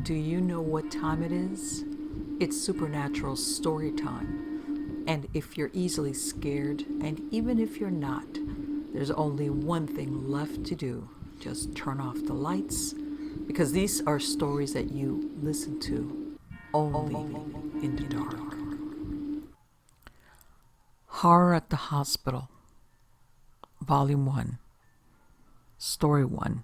Do you know what time it is? It's supernatural story time. And if you're easily scared, and even if you're not, there's only one thing left to do. Just turn off the lights, because these are stories that you listen to only in the dark. Horror at the Hospital, Volume 1, Story 1.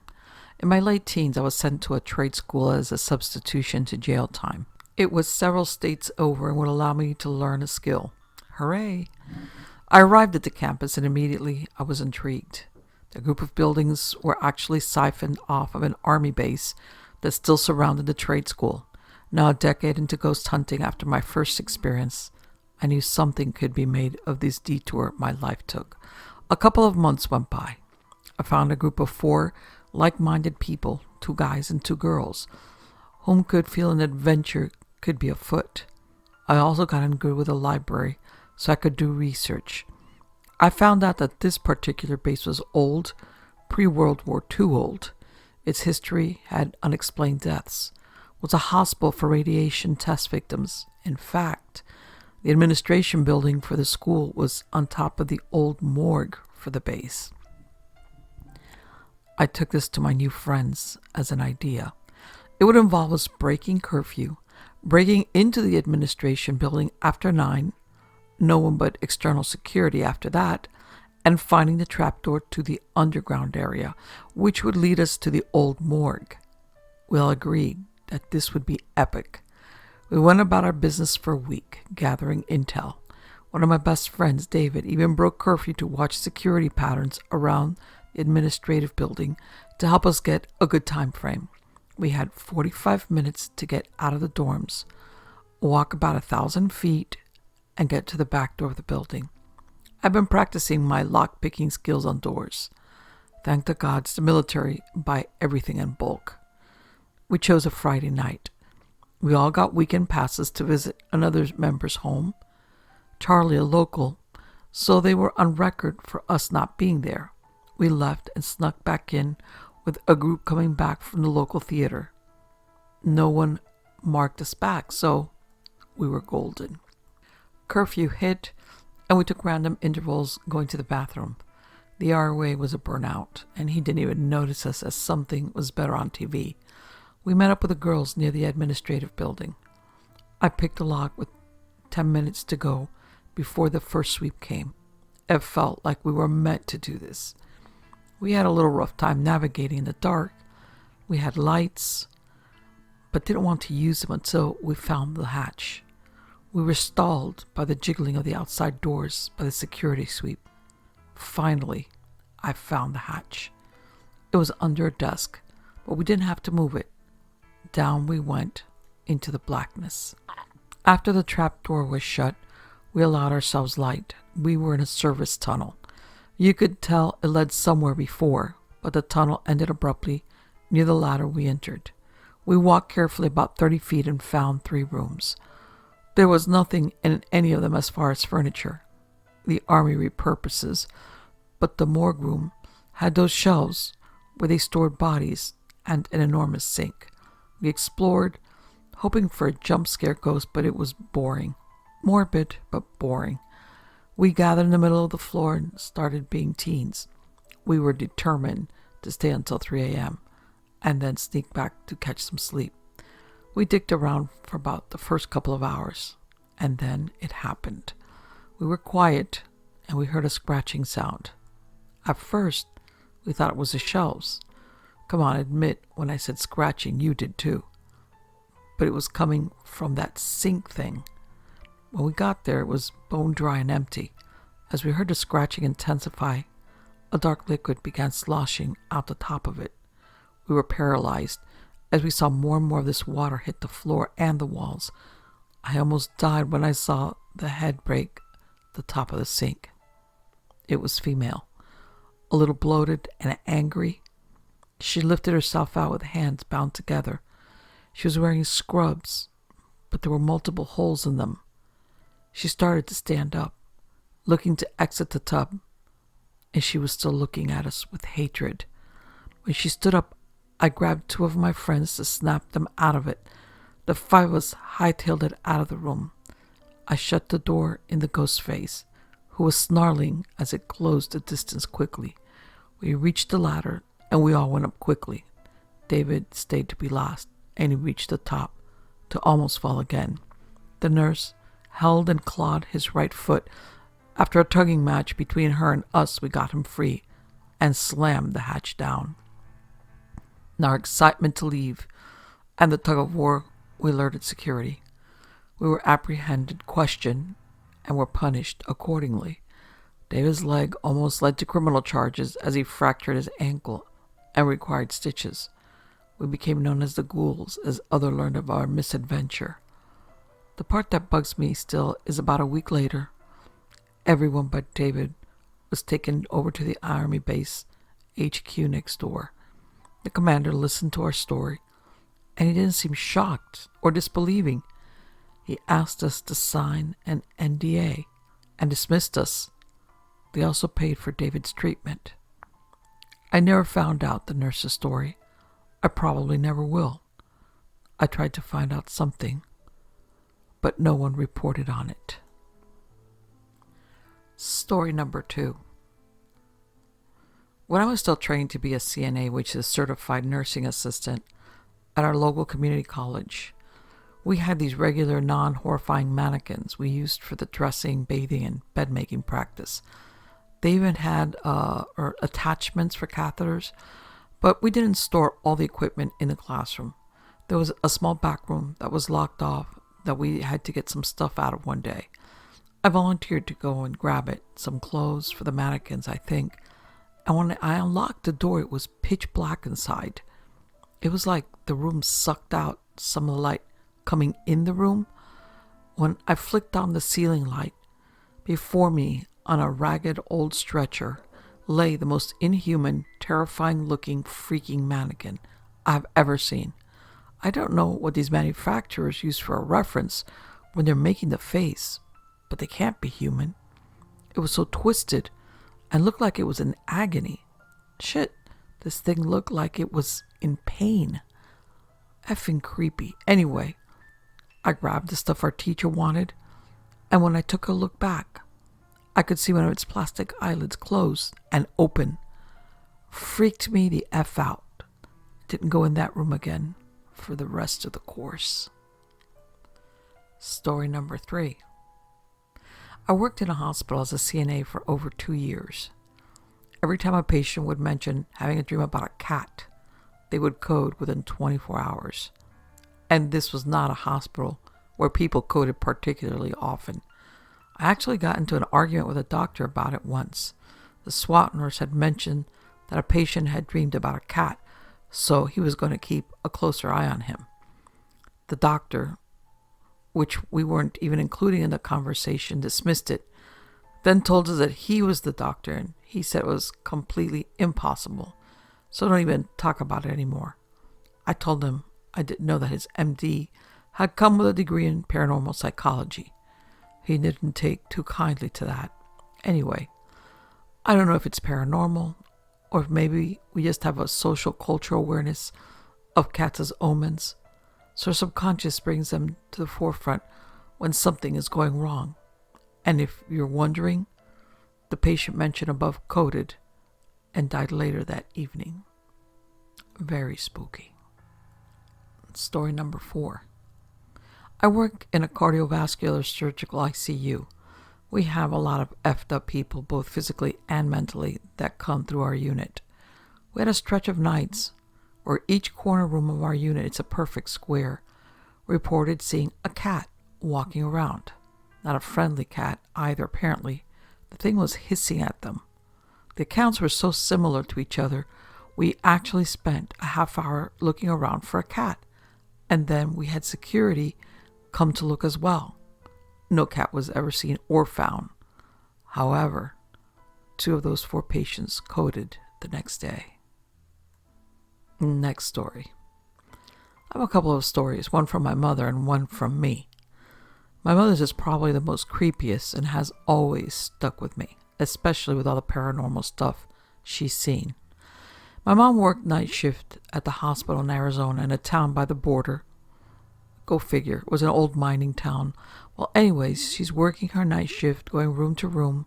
In my late teens, I was sent to a trade school as a substitution to jail time. It was several states over and would allow me to learn a skill. Hooray! I arrived at the campus and immediately I was intrigued. The group of buildings were actually siphoned off of an army base that still surrounded the trade school. Now a decade into ghost hunting after my first experience, I knew something could be made of this detour my life took. A couple of months went by. I found a group of 4 like-minded people, 2 guys and 2 girls, whom could feel an adventure could be afoot. I also got in good with a library so I could do research. I found out that this particular base was old, pre-World War II old. Its history had unexplained deaths, was a hospital for radiation test victims. In fact, the administration building for the school was on top of the old morgue for the base. I took this to my new friends as an idea. It would involve us breaking curfew, breaking into the administration building after 9, no one but external security after that, and finding the trapdoor to the underground area, which would lead us to the old morgue. We all agreed that this would be epic. We went about our business for a week, gathering intel. One of my best friends, David, even broke curfew to watch security patterns around the administrative building to help us get a good time frame. We had 45 minutes to get out of the dorms, walk about 1,000 feet, and get to the back door of the building. I've been practicing my lock-picking skills on doors. Thank the gods the military buy everything in bulk. We chose a Friday night. We all got weekend passes to visit another member's home. Charlie, a local, so they were on record for us not being there. We left and snuck back in with a group coming back from the local theater. No one marked us back, so we were golden. Curfew hit, and we took random intervals going to the bathroom. The ROA was a burnout, and he didn't even notice us as something was better on TV. We met up with the girls near the administrative building. I picked a lock with 10 minutes to go before the first sweep came. It felt like we were meant to do this. We had a little rough time navigating in the dark. We had lights, but didn't want to use them until we found the hatch. We were stalled by the jiggling of the outside doors by the security sweep. Finally, I found the hatch. It was under a desk, but we didn't have to move it. Down we went into the blackness. After the trap door was shut, we allowed ourselves light. We were in a service tunnel. You could tell it led somewhere before, but the tunnel ended abruptly near the ladder we entered. We walked carefully about 30 feet and found 3 rooms. There was nothing in any of them as far as furniture. The army repurposes, but the morgue room had those shelves where they stored bodies and an enormous sink. We explored, hoping for a jump scare ghost, but it was boring. Morbid, but boring. We gathered in the middle of the floor and started being teens. We were determined to stay until 3 a.m. and then sneak back to catch some sleep. We dicked around for about the first couple of hours, and then it happened. We were quiet, and we heard a scratching sound. At first, we thought it was the shelves. Come on, admit when I said scratching, you did too. But it was coming from that sink thing. When we got there, it was bone dry and empty. As we heard the scratching intensify, a dark liquid began sloshing out the top of it. We were paralyzed as we saw more and more of this water hit the floor and the walls. I almost died when I saw the head break the top of the sink. It was female, a little bloated and angry. She lifted herself out with hands bound together. She was wearing scrubs, but there were multiple holes in them. She started to stand up, looking to exit the tub, and she was still looking at us with hatred. When she stood up, I grabbed two of my friends to snap them out of it. The five of us hightailed it out of the room. I shut the door in the ghost's face, who was snarling as it closed the distance quickly. We reached the ladder, and we all went up quickly. David stayed to be last, and he reached the top, to almost fall again. The nurse held and clawed his right foot. After a tugging match between her and us, we got him free and slammed the hatch down. In our excitement to leave and the tug of war, we alerted security. We were apprehended, questioned, and were punished accordingly. David's leg almost led to criminal charges as he fractured his ankle and required stitches. We became known as the Ghouls as others learned of our misadventure. The part that bugs me still is about a week later, everyone but David was taken over to the Army base HQ next door. The commander listened to our story, and he didn't seem shocked or disbelieving. He asked us to sign an NDA and dismissed us. They also paid for David's treatment. I never found out the nurse's story. I probably never will. I tried to find out something, but no one reported on it. Story number 2. When I was still trained to be a CNA, which is Certified Nursing Assistant, at our local community college, we had these regular non-horrifying mannequins we used for the dressing, bathing, and bed-making practice. They even had attachments for catheters, but we didn't store all the equipment in the classroom. There was a small back room that was locked off that we had to get some stuff out of one day. I volunteered to go and grab it, some clothes for the mannequins, I think. And when I unlocked the door, it was pitch black inside. It was like the room sucked out some of the light coming in the room. When I flicked on the ceiling light, before me on a ragged old stretcher lay the most inhuman, terrifying-looking, freaking mannequin I've ever seen. I don't know what these manufacturers use for a reference when they're making the face, but they can't be human. It was so twisted and looked like it was in agony. Shit, this thing looked like it was in pain. Effing creepy. Anyway, I grabbed the stuff our teacher wanted, and when I took a look back, I could see one of its plastic eyelids close and open. Freaked me the F out. Didn't go in that room again for the rest of the course. Story number 3. I worked in a hospital as a CNA for over 2 years. Every time a patient would mention having a dream about a cat, they would code within 24 hours. And this was not a hospital where people coded particularly often. I actually got into an argument with a doctor about it once. The SWAT nurse had mentioned that a patient had dreamed about a cat, so he was going to keep a closer eye on him. The doctor, which we weren't even including in the conversation, dismissed it, then told us that he was the doctor, and he said it was completely impossible, so don't even talk about it anymore. I told him I didn't know that his MD had come with a degree in paranormal psychology. He didn't take too kindly to that. Anyway, I don't know if it's paranormal, or if maybe we just have a social cultural awareness of cats as omens, so our subconscious brings them to the forefront when something is going wrong. And if you're wondering, the patient mentioned above coded and died later that evening. Very spooky. Story number 4. I work in a cardiovascular surgical ICU. We have a lot of effed up people, both physically and mentally, that come through our unit. We had a stretch of nights where each corner room of our unit, it's a perfect square, reported seeing a cat walking around. Not a friendly cat either, apparently. The thing was hissing at them. The accounts were so similar to each other, we actually spent a half hour looking around for a cat. And then we had security come to look as well. No cat was ever seen or found. However, 2 of those 4 patients coded the next day. Next story. I have a couple of stories, one from my mother and one from me. My mother's is probably the most creepiest and has always stuck with me, especially with all the paranormal stuff she's seen. My mom worked night shift at the hospital in Arizona in a town by the border. Go figure, it was an old mining town. Well, anyways, she's working her night shift, going room to room,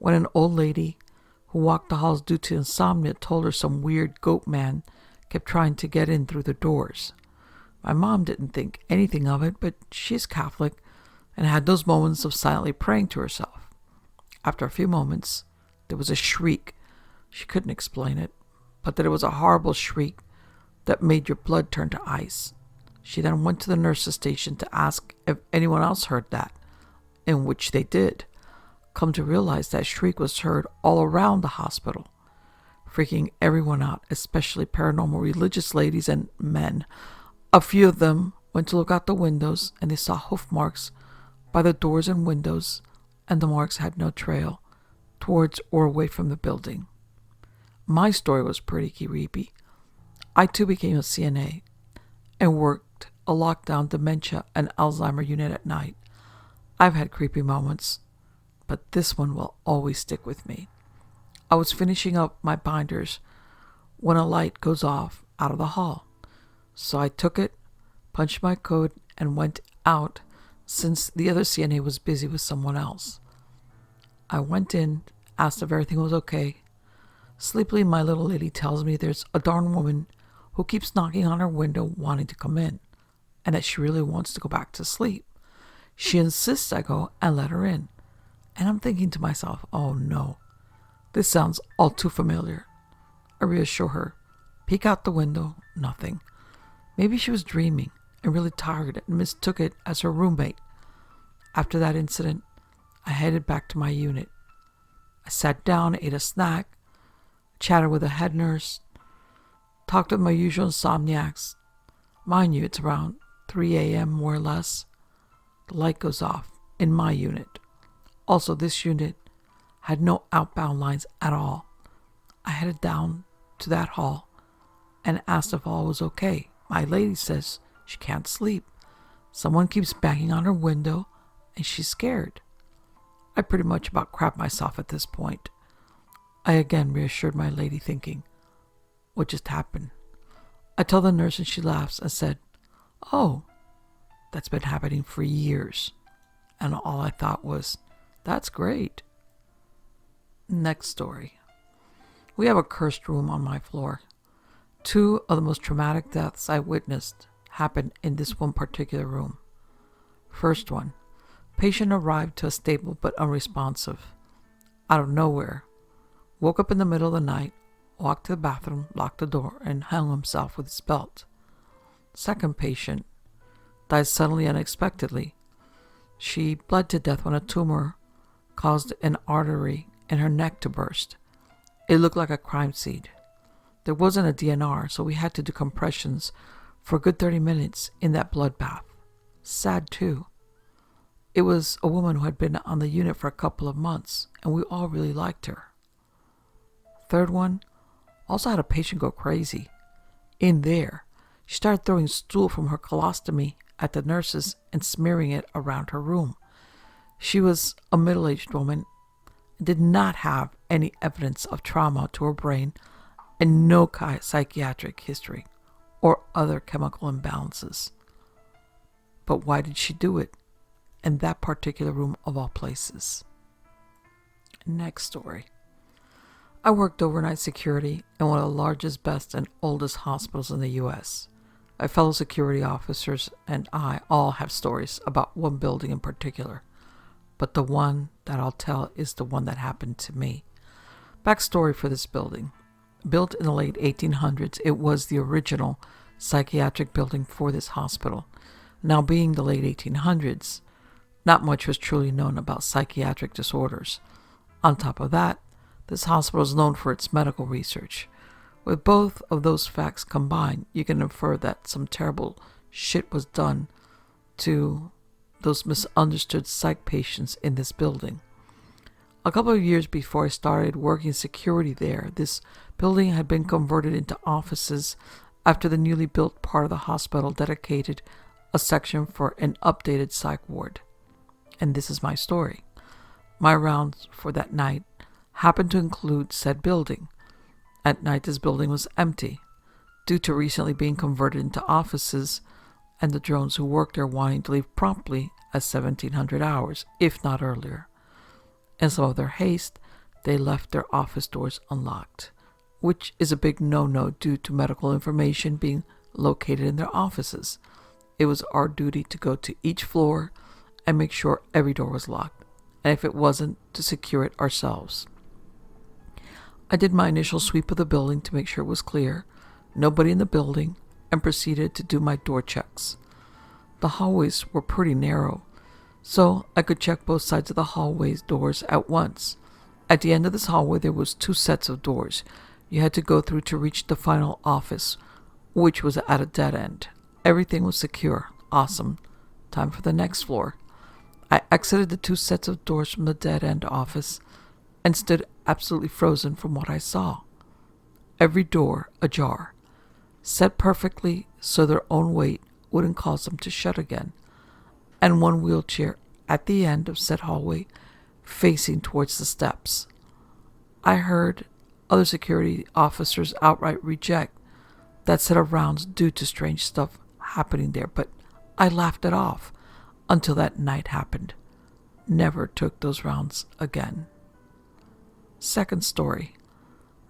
when an old lady who walked the halls due to insomnia told her some weird goat man kept trying to get in through the doors. My mom didn't think anything of it, but she's Catholic and had those moments of silently praying to herself. After a few moments, there was a shriek. She couldn't explain it, but that it was a horrible shriek that made your blood turn to ice. She then went to the nurse's station to ask if anyone else heard that, in which they did. Come to realize that shriek was heard all around the hospital, freaking everyone out, especially paranormal religious ladies and men. A few of them went to look out the windows, and they saw hoof marks by the doors and windows, and the marks had no trail towards or away from the building. My story was pretty creepy. I too became a CNA and worked a lockdown dementia and Alzheimer unit at night. I've had creepy moments, but this one will always stick with me. I was finishing up my binders when a light goes off out of the hall. So I took it, punched my code, and went out since the other CNA was busy with someone else. I went in, asked if everything was okay. Sleepily, my little lady tells me there's a darn woman who keeps knocking on her window wanting to come in, and that she really wants to go back to sleep. She insists I go and let her in. And I'm thinking to myself, oh no, this sounds all too familiar. I reassure her, peek out the window, nothing. Maybe she was dreaming and really tired and mistook it as her roommate. After that incident, I headed back to my unit. I sat down, ate a snack, chatted with a head nurse, talked with my usual insomniacs. Mind you, it's around 3 a.m. more or less. The light goes off in my unit. Also, this unit had no outbound lines at all. I headed down to that hall and asked if all was okay. My lady says she can't sleep. Someone keeps banging on her window and she's scared. I pretty much about crapped myself at this point. I again reassured my lady, thinking, what just happened? I tell the nurse and she laughs and said, oh, that's been happening for years. And all I thought was, that's great. Next story. We have a cursed room on my floor. 2 of the most traumatic deaths I witnessed happened in this one particular room. First one, patient arrived to a stable but unresponsive. Out of nowhere, woke up in the middle of the night, walked to the bathroom, locked the door, and hung himself with his belt. Second patient died suddenly, unexpectedly. She bled to death when a tumor caused an artery in her neck to burst. It looked like a crime scene. There wasn't a DNR, so we had to do compressions for a good 30 minutes in that bloodbath. Sad too. It was a woman who had been on the unit for a couple of months, and we all really liked her. Third one also had a patient go crazy. In there, she started throwing stool from her colostomy at the nurses and smearing it around her room. She was a middle-aged woman and did not have any evidence of trauma to her brain and no psychiatric history or other chemical imbalances. But why did she do it in that particular room of all places? Next story. I worked overnight security in one of the largest, best, and oldest hospitals in the U.S. My fellow security officers and I all have stories about one building in particular, but the one that I'll tell is the one that happened to me. Backstory for this building. Built in the late 1800s, it was the original psychiatric building for this hospital. Now, being the late 1800s, not much was truly known about psychiatric disorders. On top of that, this hospital is known for its medical research. With both of those facts combined, you can infer that some terrible shit was done to those misunderstood psych patients in this building. A couple of years before I started working security there, this building had been converted into offices after the newly built part of the hospital dedicated a section for an updated psych ward. And this is my story. My rounds for that night happened to include said building. At night, this building was empty, due to recently being converted into offices and the drones who worked there wanting to leave promptly at 1700 hours, if not earlier. In some of their haste, they left their office doors unlocked, which is a big no-no due to medical information being located in their offices. It was our duty to go to each floor and make sure every door was locked, and if it wasn't, to secure it ourselves. I did my initial sweep of the building to make sure it was clear, nobody in the building, and proceeded to do my door checks. The hallways were pretty narrow, so I could check both sides of the hallway's doors at once. At the end of this hallway, there was 2 sets of doors you had to go through to reach the final office, which was at a dead end. Everything was secure. Awesome. Time for the next floor. I exited the 2 sets of doors from the dead-end office and stood absolutely frozen from what I saw. Every door ajar, set perfectly so their own weight wouldn't cause them to shut again, and one wheelchair at the end of said hallway facing towards the steps. I heard other security officers outright reject that set of rounds due to strange stuff happening there, but I laughed it off until that night happened. Never took those rounds again. Second story.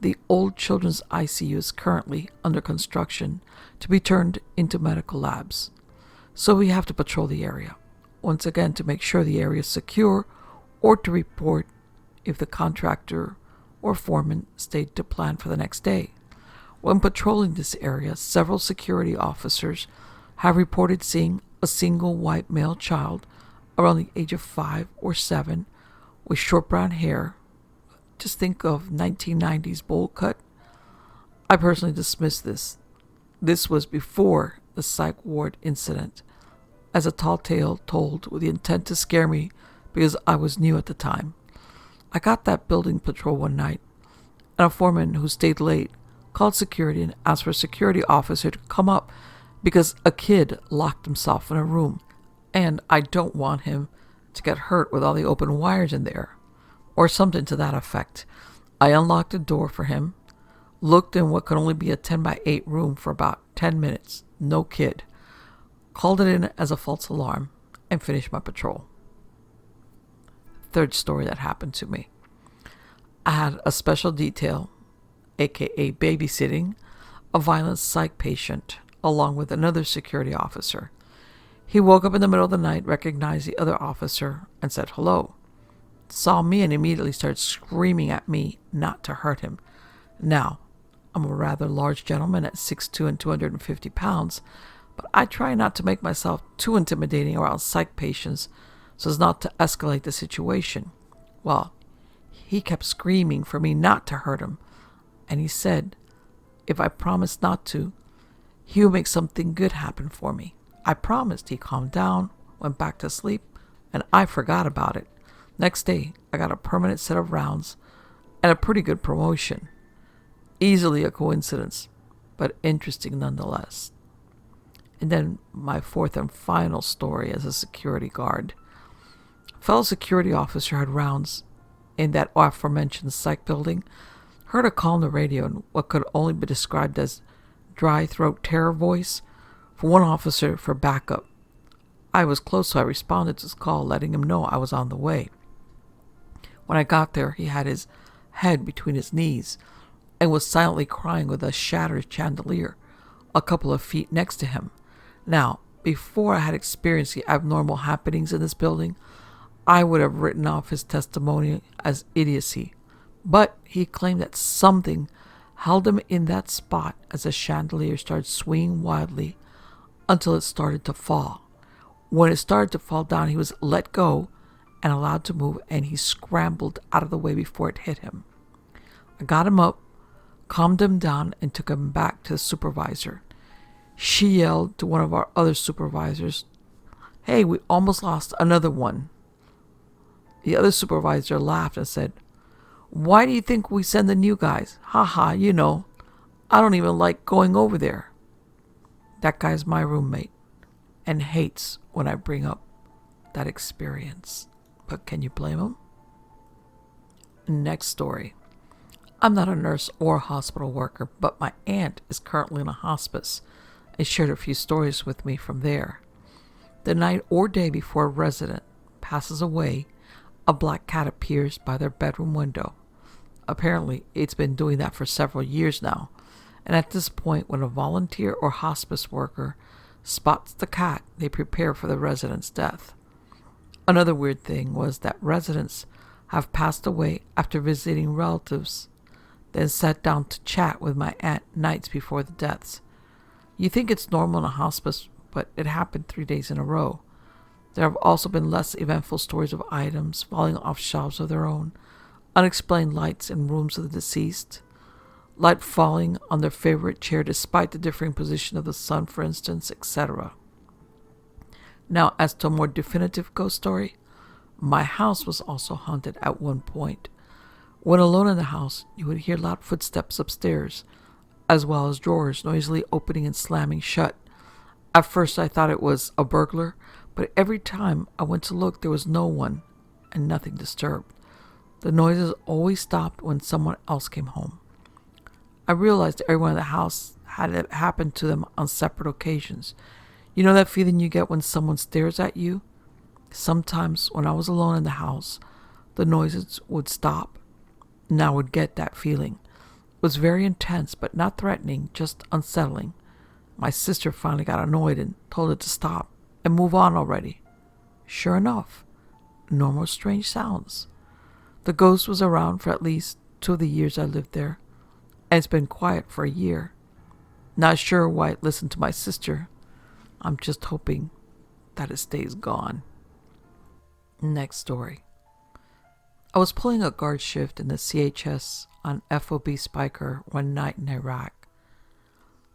The old children's ICU is currently under construction to be turned into medical labs, so we have to patrol the area, once again to make sure the area is secure or to report if the contractor or foreman stayed to plan for the next day. When patrolling this area, several security officers have reported seeing a single white male child around the age of 5 or 7 with short brown hair. Just think of 1990s bowl cut. I personally dismissed this. This was before the psych ward incident, as a tall tale told with the intent to scare me because I was new at the time. I got that building patrol one night, and a foreman who stayed late called security and asked for a security officer to come up because a kid locked himself in a room, and I don't want him to get hurt with all the open wires in there, or something to that effect. I unlocked the door for him, looked in what could only be a 10 by 8 room for about 10 minutes, no kid, called it in as a false alarm, and finished my patrol. Third story that happened to me. I had a special detail, aka babysitting, a violent psych patient, along with another security officer. He woke up in the middle of the night, recognized the other officer, and said hello. Saw me and immediately started screaming at me not to hurt him. Now, I'm a rather large gentleman at 6'2" and 250 pounds, but I try not to make myself too intimidating around psych patients so as not to escalate the situation. Well, he kept screaming for me not to hurt him, and he said if I promised not to, he would make something good happen for me. I promised. He calmed down, went back to sleep, and I forgot about it. Next day, I got a permanent set of rounds and a pretty good promotion. Easily a coincidence, but interesting nonetheless. And then my fourth and final story as a security guard. A fellow security officer had rounds in that aforementioned psych building, heard a call on the radio in what could only be described as dry throat terror voice from one officer for backup. I was close, so I responded to his call, letting him know I was on the way. When I got there, he had his head between his knees and was silently crying with a shattered chandelier a couple of feet next to him. Now, before I had experienced the abnormal happenings in this building, I would have written off his testimony as idiocy, but he claimed that something held him in that spot as the chandelier started swinging wildly until it started to fall. When it started to fall down, he was let go and allowed to move, and he scrambled out of the way before it hit him. I got him up, calmed him down, and took him back to the supervisor. She yelled to one of our other supervisors, "Hey, we almost lost another one." The other supervisor laughed and said, "Why do you think we send the new guys? Ha, you know, I don't even like going over there." That guy's my roommate and hates when I bring up that experience. But can you blame him? Next story. I'm not a nurse or a hospital worker, but my aunt is currently in a hospice and shared a few stories with me from there. The night or day before a resident passes away, a black cat appears by their bedroom window. Apparently, it's been doing that for several years now, and at this point, when a volunteer or hospice worker spots the cat, they prepare for the resident's death. Another weird thing was that residents have passed away after visiting relatives, then sat down to chat with my aunt nights before the deaths. You think it's normal in a hospice, but it happened 3 days in a row. There have also been less eventful stories of items falling off shelves of their own, unexplained lights in rooms of the deceased, light falling on their favorite chair despite the differing position of the sun, for instance, etc. Now, as to a more definitive ghost story, my house was also haunted at one point. When alone in the house, you would hear loud footsteps upstairs, as well as drawers noisily opening and slamming shut. At first I thought it was a burglar, but every time I went to look there was no one and nothing disturbed. The noises always stopped when someone else came home. I realized everyone in the house had it happen to them on separate occasions. You know that feeling you get when someone stares at you? Sometimes when I was alone in the house, the noises would stop, and I would get that feeling. It was very intense, but not threatening, just unsettling. My sister finally got annoyed and told it to stop and move on already. Sure enough, no more strange sounds. The ghost was around for at least 2 of the years I lived there, and it's been quiet for a year. Not sure why it listened to my sister. I'm just hoping that it stays gone. Next story. I was pulling a guard shift in the CHS on FOB Spiker one night in Iraq.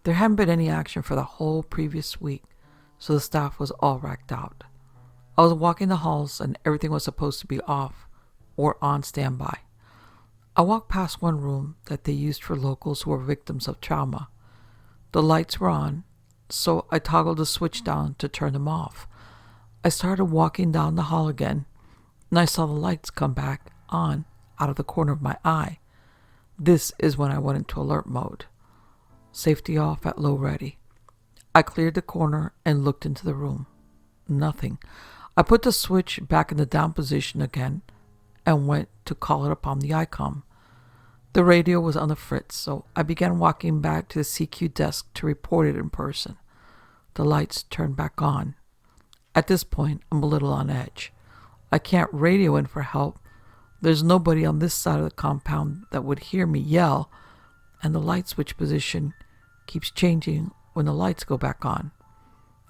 There hadn't been any action for the whole previous week, so the staff was all racked out. I was walking the halls and everything was supposed to be off or on standby. I walked past one room that they used for locals who were victims of trauma. The lights were on, so I toggled the switch down to turn them off. I started walking down the hall again, and I saw the lights come back on out of the corner of my eye. This is when I went into alert mode. Safety off at low ready. I cleared the corner and looked into the room. Nothing. I put the switch back in the down position again and went to call it upon the ICOM. The radio was on the fritz, so I began walking back to the CQ desk to report it in person. The lights turned back on. At this point, I'm a little on edge. I can't radio in for help. There's nobody on this side of the compound that would hear me yell, and the light switch position keeps changing when the lights go back on.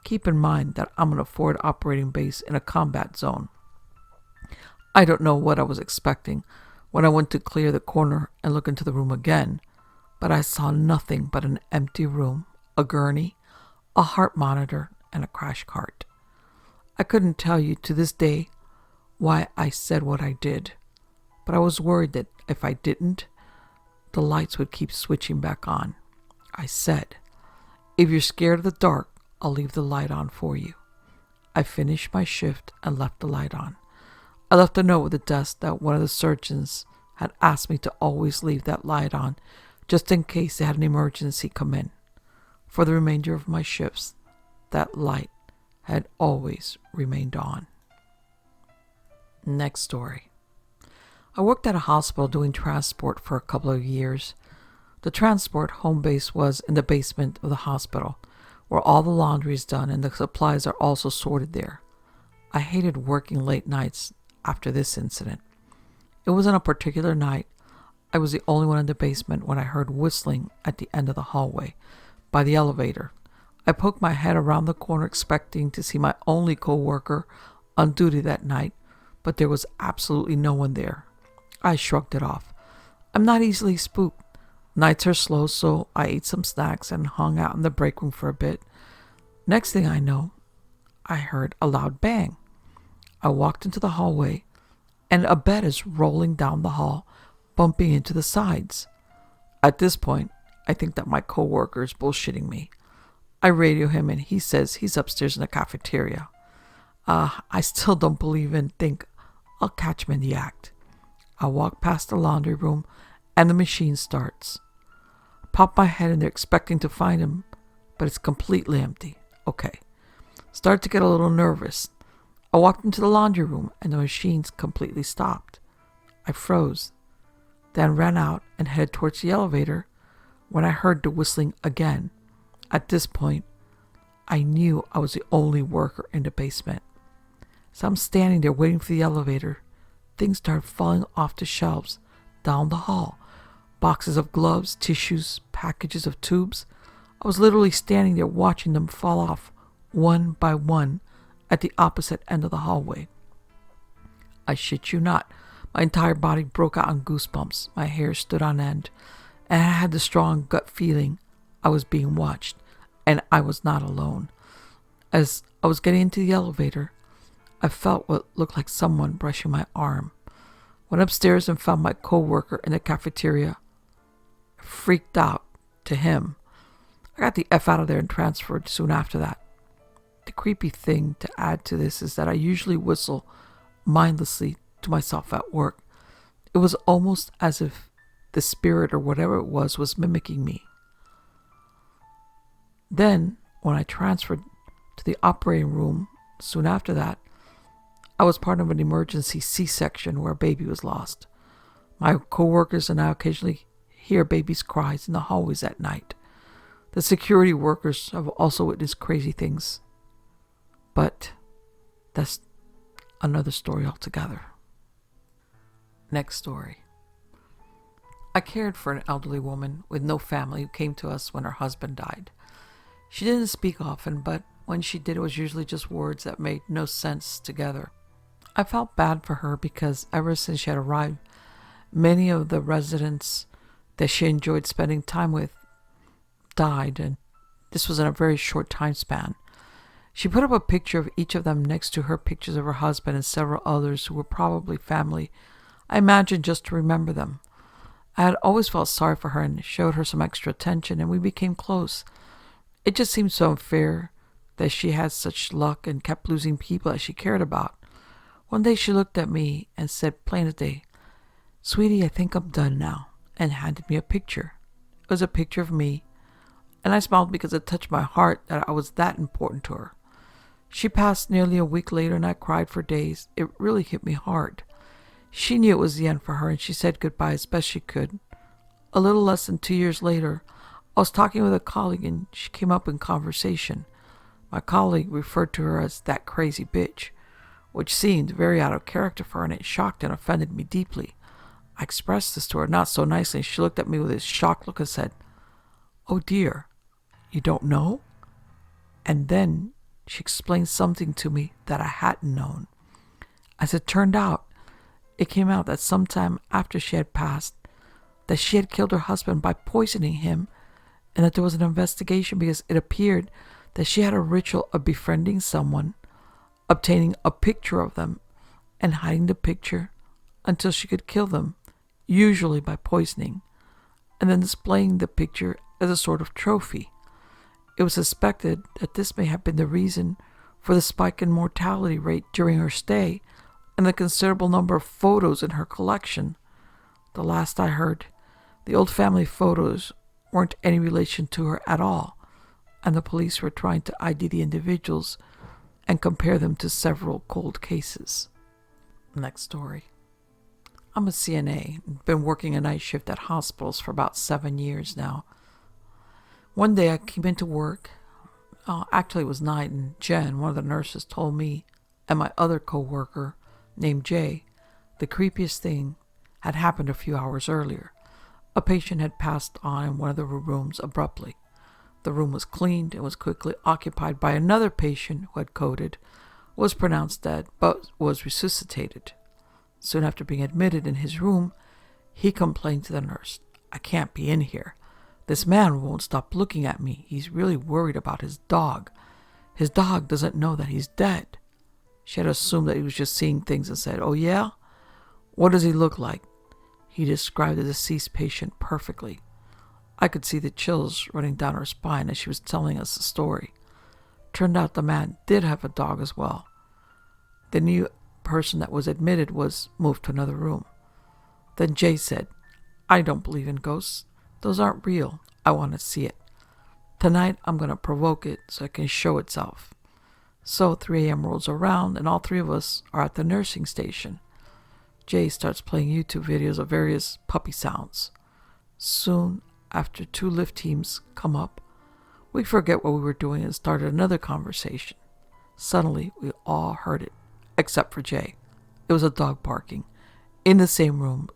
Keep in mind that I'm on a forward operating base in a combat zone. I don't know what I was expecting when I went to clear the corner and look into the room again, but I saw nothing but an empty room, a gurney, a heart monitor, and a crash cart. I couldn't tell you to this day why I said what I did, but I was worried that if I didn't, the lights would keep switching back on. I said, "If you're scared of the dark, I'll leave the light on for you." I finished my shift and left the light on. I left a note with the desk that one of the surgeons had asked me to always leave that light on, just in case they had an emergency come in. For the remainder of my shifts, that light had always remained on. Next story. I worked at a hospital doing transport for a couple of years. The transport home base was in the basement of the hospital, where all the laundry is done and the supplies are also sorted there. I hated working late nights after this incident. It wasn't a particular night. I was the only one in the basement when I heard whistling at the end of the hallway, by the elevator. I poked my head around the corner expecting to see my only co-worker on duty that night, but there was absolutely no one there. I shrugged it off. I'm not easily spooked. Nights are slow, so I ate some snacks and hung out in the break room for a bit. Next thing I know, I heard a loud bang. I walked into the hallway, and a bed is rolling down the hall, bumping into the sides. At this point, I think that my coworker is bullshitting me. I radio him, and he says he's upstairs in the cafeteria. I still don't believe and think I'll catch him in the act. I walk past the laundry room and the machine starts. I pop my head in there expecting to find him, but it's completely empty. Okay. Start to get a little nervous. I walked into the laundry room and the machines completely stopped. I froze, then ran out and headed towards the elevator when I heard the whistling again. At this point, I knew I was the only worker in the basement. So I'm standing there waiting for the elevator. Things started falling off the shelves down the hall. Boxes of gloves, tissues, packages of tubes. I was literally standing there watching them fall off one by one at the opposite end of the hallway. I shit you not, my entire body broke out in goosebumps. My hair stood on end, and I had the strong gut feeling I was being watched, and I was not alone. As I was getting into the elevator, I felt what looked like someone brushing my arm. Went upstairs and found my co-worker in the cafeteria. I freaked out to him. I got the F out of there and transferred soon after that. The creepy thing to add to this is that I usually whistle mindlessly to myself at work. It was almost as if the spirit or whatever it was mimicking me. Then, when I transferred to the operating room soon after that, I was part of an emergency C-section where a baby was lost. My co-workers and I occasionally hear babies' cries in the hallways at night. The security workers have also witnessed crazy things. But that's another story altogether. Next story. I cared for an elderly woman with no family who came to us when her husband died. She didn't speak often, but when she did, it was usually just words that made no sense together. I felt bad for her because ever since she had arrived, many of the residents that she enjoyed spending time with died, and this was in a very short time span. She put up a picture of each of them next to her pictures of her husband and several others who were probably family, I imagine just to remember them. I had always felt sorry for her and showed her some extra attention, and we became close. It just seemed so unfair that she had such luck and kept losing people that she cared about. One day she looked at me and said plain as day, "Sweetie, I think I'm done now," and handed me a picture. It was a picture of me, and I smiled because it touched my heart that I was that important to her. She passed nearly a week later, and I cried for days. It really hit me hard. She knew it was the end for her, and she said goodbye as best she could. A little less than 2 years later, I was talking with a colleague, and she came up in conversation. My colleague referred to her as that crazy bitch, which seemed very out of character for her, and it shocked and offended me deeply. I expressed this to her not so nicely, and she looked at me with a shocked look and said, "Oh dear, you don't know?" And then she explained something to me that I hadn't known. As it turned out, it came out that sometime after she had passed, that she had killed her husband by poisoning him, and that there was an investigation because it appeared that she had a ritual of befriending someone, obtaining a picture of them, and hiding the picture until she could kill them, usually by poisoning, and then displaying the picture as a sort of trophy. It was suspected that this may have been the reason for the spike in mortality rate during her stay and the considerable number of photos in her collection. The last I heard, the old family photos weren't any relation to her at all, and the police were trying to ID the individuals and compare them to several cold cases. Next story. I'm a CNA, been working a night shift at hospitals for about 7 years now. One day I came into work, actually it was night, and Jen, one of the nurses, told me and my other co-worker, named Jay, the creepiest thing had happened a few hours earlier. A patient had passed on in one of the rooms abruptly. The room was cleaned and was quickly occupied by another patient who had coded, was pronounced dead, but was resuscitated. Soon after being admitted in his room, he complained to the nurse, "I can't be in here. This man won't stop looking at me. He's really worried about his dog. His dog doesn't know that he's dead." She had assumed that he was just seeing things and said, "Oh yeah? What does he look like?" He described the deceased patient perfectly. I could see the chills running down her spine as she was telling us the story. Turned out the man did have a dog as well. The new person that was admitted was moved to another room. Then Jay said, I don't believe in ghosts. Those aren't real. I want to see it. Tonight I'm going to provoke it so it can show itself. So 3 a.m. rolls around and all three of us are at the nursing station. Jay starts playing YouTube videos of various puppy sounds. Soon after 2 lift teams come up, we forget what we were doing and started another conversation. Suddenly we all heard it, except for Jay. It was a dog barking, in the same room,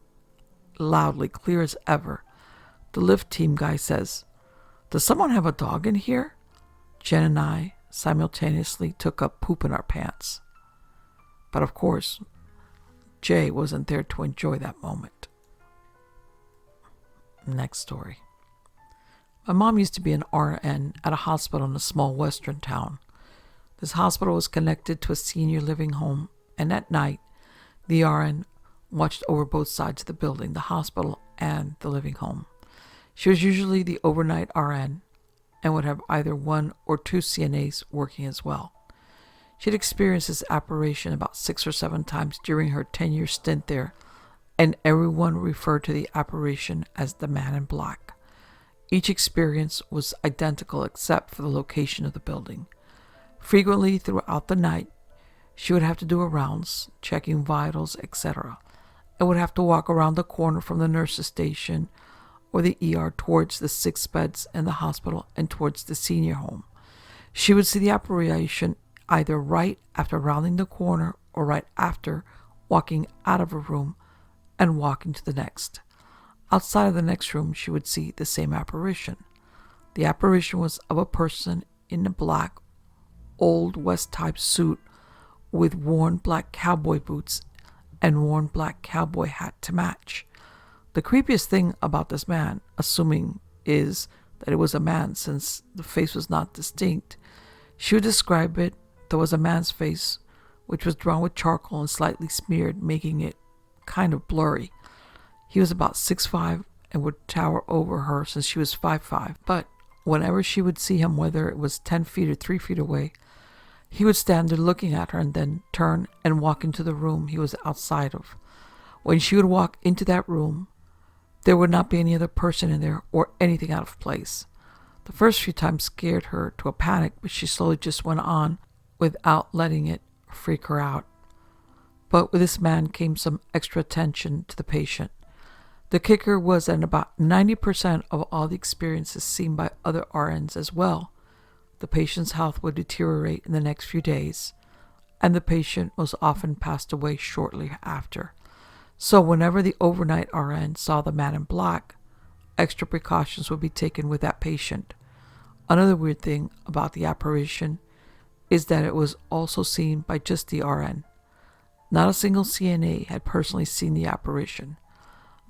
loudly, clear as ever. The lift team guy says, "Does someone have a dog in here?" Jen and I simultaneously took up poop in our pants. But of course, Jay wasn't there to enjoy that moment. Next story. My mom used to be an RN at a hospital in a small western town. This hospital was connected to a senior living home, and at night, the RN watched over both sides of the building, the hospital and the living home. She was usually the overnight RN and would have either 1 or 2 CNAs working as well. She had experienced this apparition about 6 or 7 times during her 10-year stint there, and everyone referred to the apparition as the Man in Black. Each experience was identical except for the location of the building. Frequently throughout the night, she would have to do her rounds, checking vitals, etc., and would have to walk around the corner from the nurse's station or the ER towards the 6 beds in the hospital and towards the senior home. She would see the apparition either right after rounding the corner or right after walking out of a room and walking to the next. Outside of the next room, she would see the same apparition. The apparition was of a person in a black, Old West-type suit with worn black cowboy boots and worn black cowboy hat to match. The creepiest thing about this man, assuming, is that it was a man since the face was not distinct. She would describe it, there was a man's face, which was drawn with charcoal and slightly smeared, making it kind of blurry. He was about 6'5" and would tower over her since she was 5'5", but whenever she would see him, whether it was 10 feet or 3 feet away, he would stand there looking at her and then turn and walk into the room he was outside of. When she would walk into that room, there would not be any other person in there or anything out of place. The first few times scared her to a panic, but she slowly just went on without letting it freak her out. But with this man came some extra attention to the patient. The kicker was that about 90% of all the experiences seen by other RNs as well, the patient's health would deteriorate in the next few days, and the patient most often passed away shortly after. So whenever the overnight RN saw the Man in Black, extra precautions would be taken with that patient. Another weird thing about the apparition is that it was also seen by just the RN. Not a single CNA had personally seen the apparition.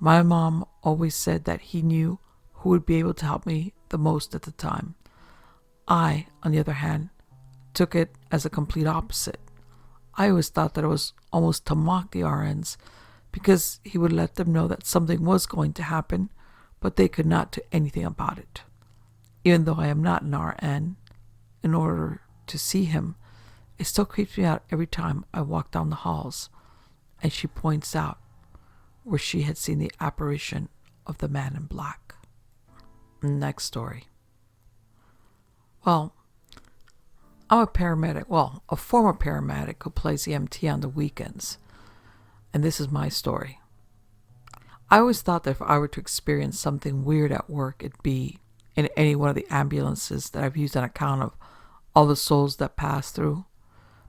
My mom always said that he knew who would be able to help me the most at the time. I, on the other hand, took it as a complete opposite. I always thought that it was almost to mock the RNs because he would let them know that something was going to happen, but they could not do anything about it. Even though I am not an RN, in order to see him, it still creeps me out every time I walk down the halls, and she points out where she had seen the apparition of the Man in Black. Next story. Well, I'm a paramedic, a former paramedic who plays EMT on the weekends, and this is my story. I always thought that if I were to experience something weird at work, it'd be in any one of the ambulances that I've used on account of all the souls that pass through.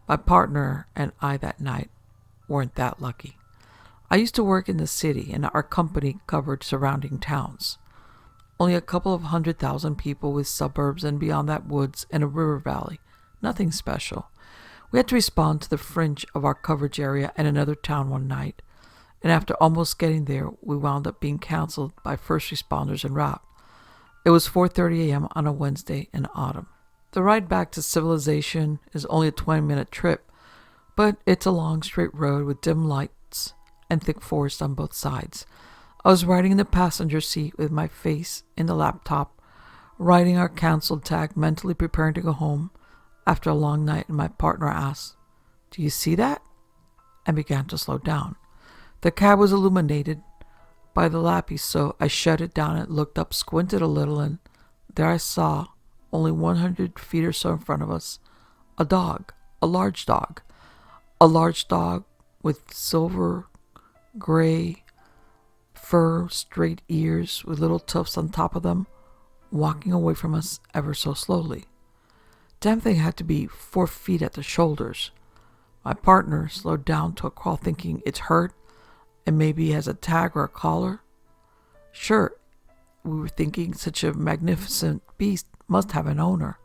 My partner and I that night weren't that lucky. I used to work in the city, and our company covered surrounding towns. Only a couple of 100,000 people with suburbs and beyond that woods and a river valley. Nothing special. We had to respond to the fringe of our coverage area in another town one night, and after almost getting there, we wound up being canceled by first responders en route. It was 4:30 a.m. on a Wednesday in autumn. The ride back to civilization is only a 20-minute trip, but it's a long straight road with dim lights and thick forest on both sides. I was riding in the passenger seat with my face in the laptop, writing our canceled tag, mentally preparing to go home after a long night, and my partner asked, "Do you see that?" and began to slow down. The cab was illuminated, by the lappy, so I shut it down and looked up, squinted a little, and there I saw, only 100 feet or so in front of us, a dog, a large dog with silver gray fur, straight ears with little tufts on top of them, walking away from us ever so slowly. Damn thing had to be 4 feet at the shoulders. My partner slowed down to a crawl, thinking it's hurt and maybe has a tag or a collar. Sure, we were thinking such a magnificent beast must have an owner.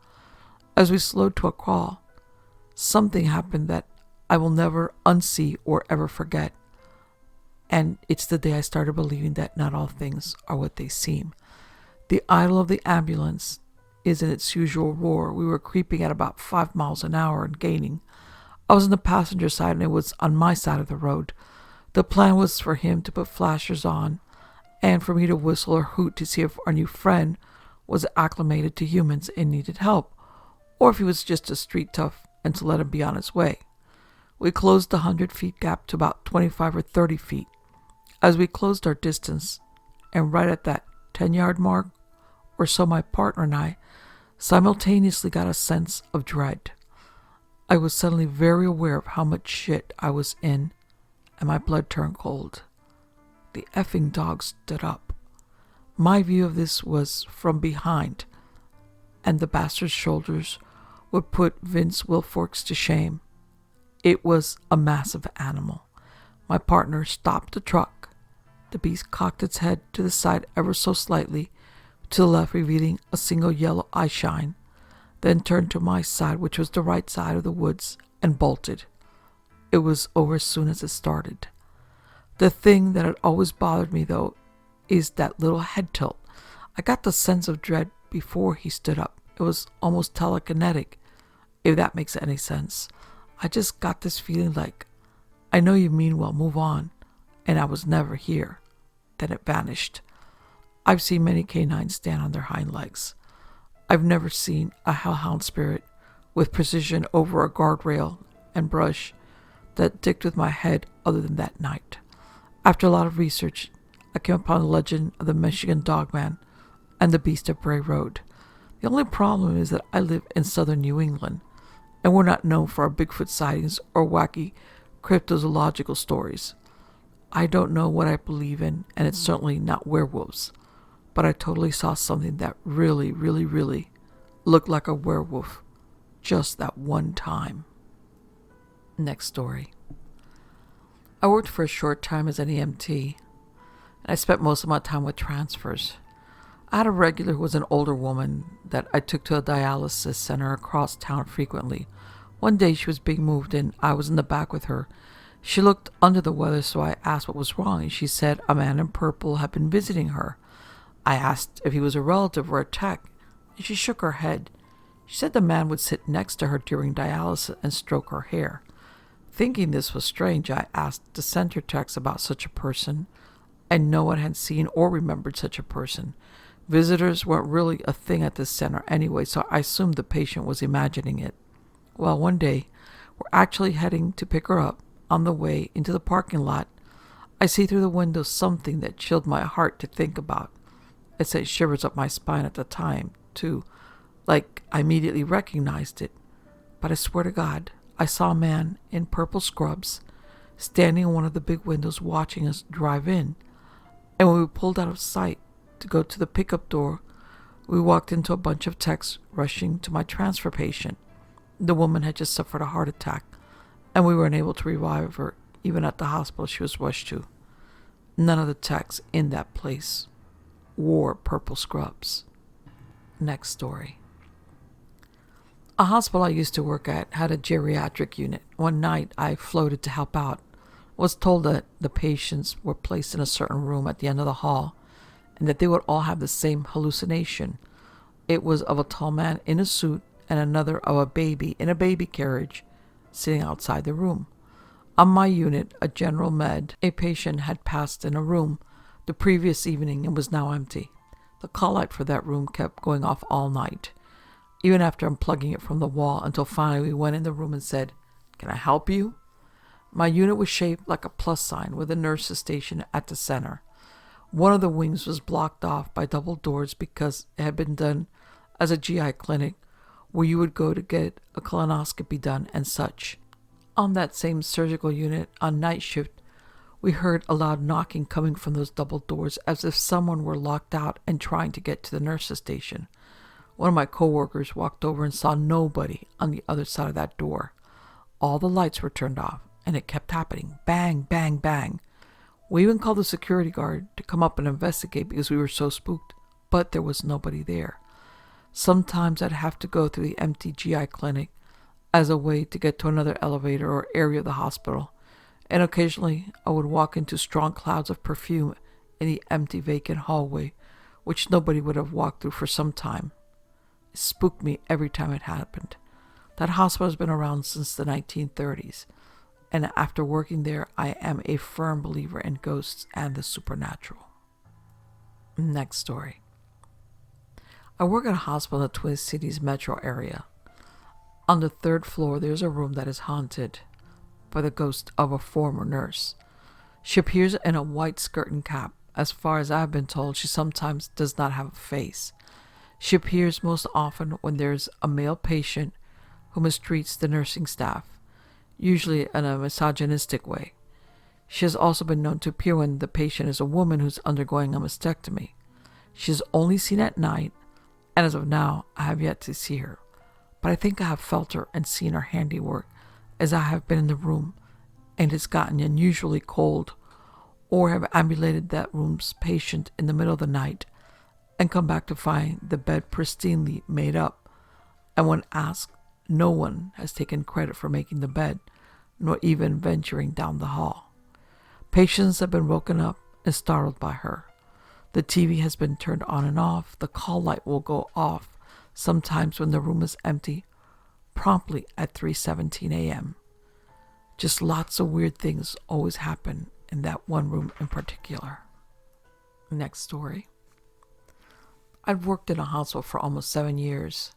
As we slowed to a crawl, something happened that I will never unsee or ever forget. And it's the day I started believing that not all things are what they seem. The idle of the ambulance is in its usual roar. We were creeping at about 5 miles an hour and gaining. I was on the passenger side and it was on my side of the road. The plan was for him to put flashers on and for me to whistle or hoot to see if our new friend was acclimated to humans and needed help, or if he was just a street tough and to let him be on his way. We closed the 100-feet gap to about 25 or 30 feet. As we closed our distance, and right at that 10-yard mark or so, my partner and I simultaneously got a sense of dread. I was suddenly very aware of how much shit I was in, and my blood turned cold. The effing dog stood up. My view of this was from behind, and the bastard's shoulders would put Vince Wilforks to shame. It was a massive animal. My partner stopped the truck. The beast cocked its head to the side ever so slightly, to the left, revealing a single yellow eye shine, then turned to my side, which was the right side of the woods, and bolted. It was over as soon as it started. The thing that had always bothered me, though, is that little head tilt. I got the sense of dread before he stood up. It was almost telekinetic, if that makes any sense. I just got this feeling like, I know you mean well, move on, and I was never here. Then it vanished. I've seen many canines stand on their hind legs. I've never seen a hellhound spirit with precision over a guardrail and brush that dicked with my head other than that night. After a lot of research, I came upon the legend of the Michigan Dogman and the Beast of Bray Road. The only problem is that I live in southern New England, and we're not known for our Bigfoot sightings or wacky cryptozoological stories. I don't know what I believe in, and it's certainly not werewolves, but I totally saw something that really, really, really looked like a werewolf just that one time. Next story. I worked for a short time as an EMT, and I spent most of my time with transfers. I had a regular who was an older woman that I took to a dialysis center across town frequently. One day she was being moved and I was in the back with her. She looked under the weather, so I asked what was wrong, and she said a man in purple had been visiting her. I asked if he was a relative or a tech, and she shook her head. She said the man would sit next to her during dialysis and stroke her hair. Thinking this was strange, I asked the center techs about such a person, and no one had seen or remembered such a person. Visitors weren't really a thing at this center anyway, so I assumed the patient was imagining it. Well, one day, we're actually heading to pick her up. On the way into the parking lot, I see through the window something that chilled my heart to think about. It sent shivers up my spine at the time, too, like I immediately recognized it. But I swear to God, I saw a man in purple scrubs standing in one of the big windows watching us drive in. And when we pulled out of sight to go to the pickup door, we walked into a bunch of techs rushing to my transfer patient. The woman had just suffered a heart attack, and we were unable to revive her even at the hospital she was rushed to. None of the techs in that place wore purple scrubs. Next story. A hospital I used to work at had a geriatric unit. One night I floated to help out. Was told that the patients were placed in a certain room at the end of the hall and that they would all have the same hallucination. It was of a tall man in a suit and another of a baby in a baby carriage sitting outside the room. On my unit, a general med, a patient had passed in a room the previous evening and was now empty. The call light for that room kept going off all night, even after unplugging it from the wall, until finally we went in the room and said, "Can I help you?" My unit was shaped like a plus sign with a nurse's station at the center. One of the wings was blocked off by double doors because it had been done as a GI clinic where you would go to get a colonoscopy done and such. On that same surgical unit on night shift, we heard a loud knocking coming from those double doors as if someone were locked out and trying to get to the nurse's station. One of my coworkers walked over and saw nobody on the other side of that door. All the lights were turned off, and it kept happening. Bang, bang, bang. We even called the security guard to come up and investigate because we were so spooked, but there was nobody there. Sometimes I'd have to go through the empty GI clinic as a way to get to another elevator or area of the hospital, and occasionally I would walk into strong clouds of perfume in the empty vacant hallway, which nobody would have walked through for some time. It spooked me every time it happened. That hospital has been around since the 1930s, and after working there, I am a firm believer in ghosts and the supernatural. Next story. I work at a hospital in the Twin Cities metro area. On the 3rd floor, there's a room that is haunted by the ghost of a former nurse. She appears in a white skirt and cap. As far as I have been told, she sometimes does not have a face. She appears most often when there's a male patient who mistreats the nursing staff, usually in a misogynistic way. She has also been known to appear when the patient is a woman who's undergoing a mastectomy. She is only seen at night, and as of now, I have yet to see her. But I think I have felt her and seen her handiwork as I have been in the room and it's gotten unusually cold, or have ambulated that room's patient in the middle of the night and come back to find the bed pristinely made up, and when asked, no one has taken credit for making the bed, nor even venturing down the hall. Patients have been woken up and startled by her. The TV has been turned on and off. The call light will go off sometimes when the room is empty, promptly at 3:17 a.m. Just lots of weird things always happen in that one room in particular. Next story. I've worked in a hospital for almost 7 years,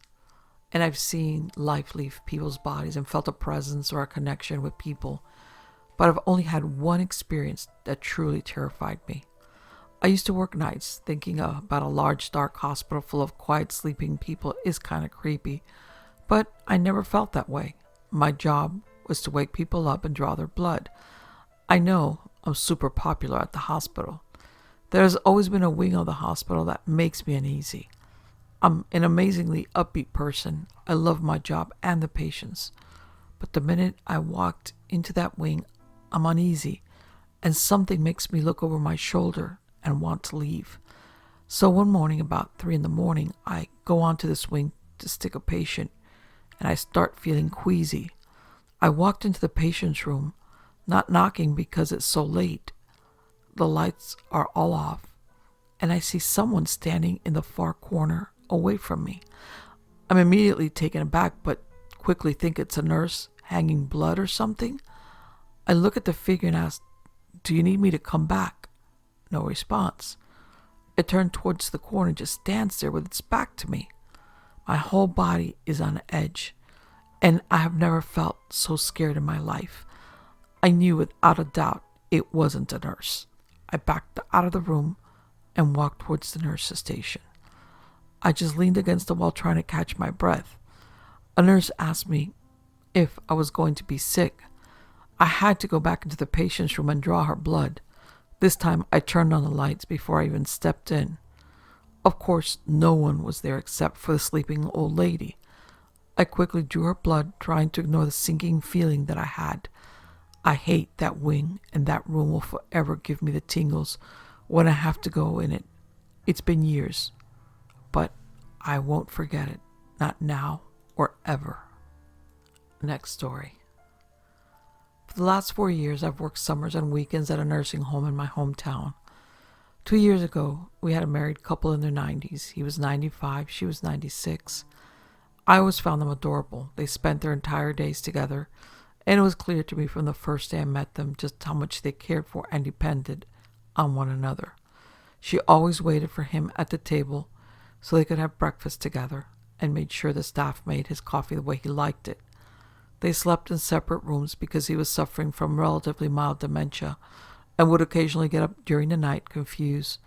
and I've seen life leave people's bodies and felt a presence or a connection with people, but I've only had one experience that truly terrified me. I used to work nights, thinking about a large dark hospital full of quiet sleeping people is kind of creepy, but I never felt that way. My job was to wake people up and draw their blood. I know I'm super popular at the hospital. There's always been a wing of the hospital that makes me uneasy. I'm an amazingly upbeat person. I love my job and the patients. But the minute I walked into that wing, I'm uneasy, and something makes me look over my shoulder and want to leave. So one morning, about 3 a.m, I go onto this wing to stick a patient, and I start feeling queasy. I walked into the patient's room, not knocking because it's so late. The lights are all off, and I see someone standing in the far corner away from me. I'm immediately taken aback, but quickly think it's a nurse hanging blood or something. I look at the figure and ask, "Do you need me to come back?" No response. It turned towards the corner and just stands there with its back to me. My whole body is on edge, and I have never felt so scared in my life. I knew without a doubt it wasn't a nurse. I backed out of the room and walked towards the nurse's station. I just leaned against the wall trying to catch my breath. A nurse asked me if I was going to be sick. I had to go back into the patient's room and draw her blood. This time I turned on the lights before I even stepped in. Of course, no one was there except for the sleeping old lady. I quickly drew her blood, trying to ignore the sinking feeling that I had. I hate that wing, and that room will forever give me the tingles when I have to go in it. It's been years, but I won't forget it. Not now or ever. Next story. For the last 4 years, I've worked summers and weekends at a nursing home in my hometown. 2 years ago, we had a married couple in their 90s. He was 95, she was 96. I always found them adorable. They spent their entire days together, and it was clear to me from the first day I met them just how much they cared for and depended on one another. She always waited for him at the table so they could have breakfast together, and made sure the staff made his coffee the way he liked it. They slept in separate rooms because he was suffering from relatively mild dementia and would occasionally get up during the night confused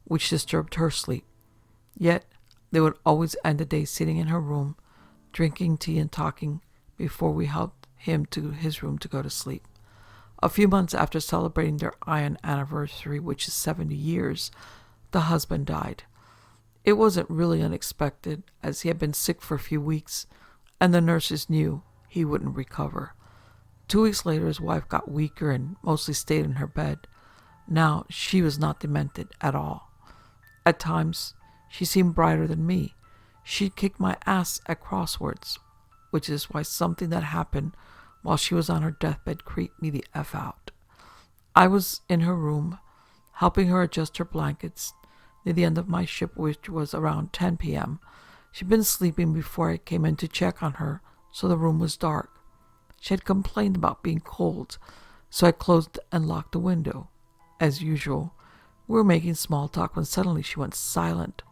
which disturbed her sleep. Yet, they would always end the day sitting in her room, drinking tea and talking before we helped him to his room to go to sleep. A few months after celebrating their iron anniversary, which is 70 years, the husband died. It wasn't really unexpected, as he had been sick for a few weeks, and the nurses knew he wouldn't recover. 2 weeks later, his wife got weaker and mostly stayed in her bed. Now, she was not demented at all. At times, she seemed brighter than me. She'd kick my ass at crosswords, which is why something that happened while she was on her deathbed creeped me the F out. I was in her room, helping her adjust her blankets near the end of my shift, which was around 10 p.m. She'd been sleeping before I came in to check on her, so the room was dark. She had complained about being cold, so I closed and locked the window. As usual, we were making small talk when suddenly she went silent,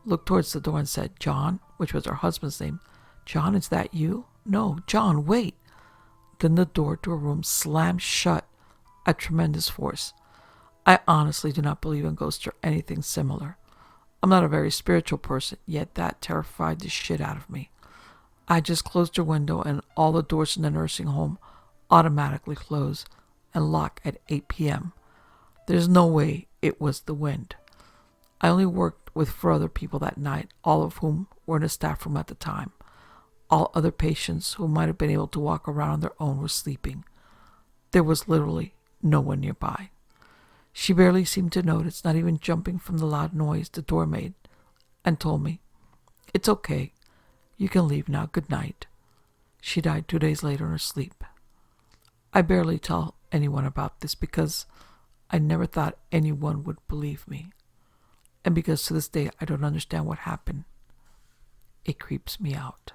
looked towards the door and said, "John," which was her husband's name. "John, is that you?" "No, John, wait." Then the door to her room slammed shut at tremendous force. I honestly do not believe in ghosts or anything similar. I'm not a very spiritual person, yet that terrified the shit out of me. I just closed her window, and all the doors in the nursing home automatically close and lock at 8 p.m. There's no way it was the wind. I only worked with 4 other people that night, all of whom were in the staff room at the time. All other patients who might have been able to walk around on their own were sleeping. There was literally no one nearby. She barely seemed to notice, not even jumping from the loud noise the door made, and told me, "It's okay. You can leave now. Good night." She died 2 days later in her sleep. I barely tell anyone about this because I never thought anyone would believe me. And because to this day I don't understand what happened. It creeps me out.